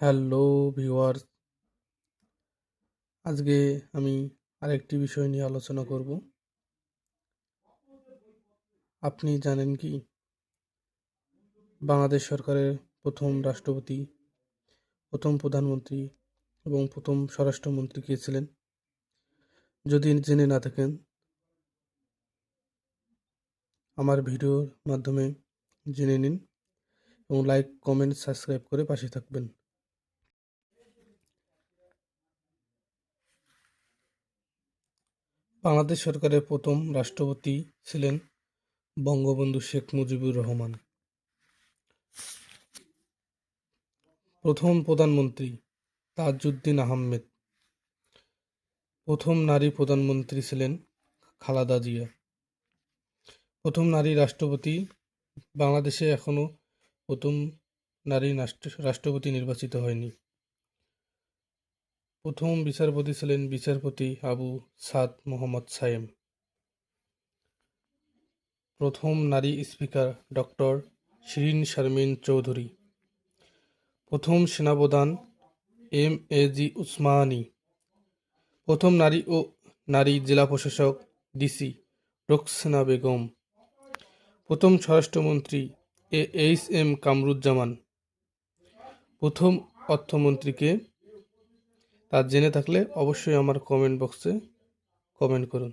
Hello viewers, আজকে আমি আরেকটি বিষয় নিয়ে আলোচনা করব। আপনি জানেন কি বাংলাদেশ সরকারের প্রথম রাষ্ট্রপতি, প্রথম প্রধানমন্ত্রী এবং প্রথম স্বরাষ্ট্রমন্ত্রী কে ছিলেন? যদি জেনে না থাকেন, আমার ভিডিওর মাধ্যমে জেনে নিন এবং লাইক, কমেন্ট, সাবস্ক্রাইব করে পাশে থাকবেন। বাংলাদেশ সরকারের প্রথম রাষ্ট্রপতি ছিলেন বঙ্গবন্ধু শেখ মুজিবুর রহমান। প্রথম প্রধানমন্ত্রী তাজউদ্দিন আহমেদ। প্রথম নারী প্রধানমন্ত্রী ছিলেন খালেদা জিয়া। প্রথম নারী রাষ্ট্রপতি। বাংলাদেশে এখনও প্রথম নারী রাষ্ট্রপতি নির্বাচিত হয়নি। প্রথম বিচারপতি ছিলেন বিচারপতি আবু সাদ মোহাম্মদ সায়েম। প্রথম নারী স্পিকার ডক্টর শিরিন শারমিন চৌধুরী। প্রথম সেনাপ্রধান এম.এ.জি. উসমানী। প্রথম নারী জেলা প্রশাসক ডিসি রোকসানা বেগম। প্রথম স্বরাষ্ট্রমন্ত্রী এইচ.এম. কামরুজ্জামান। প্রথম অর্থমন্ত্রীকে তা জেনে থাকলে অবশ্যই আমার কমেন্ট বক্সে কমেন্ট করুন।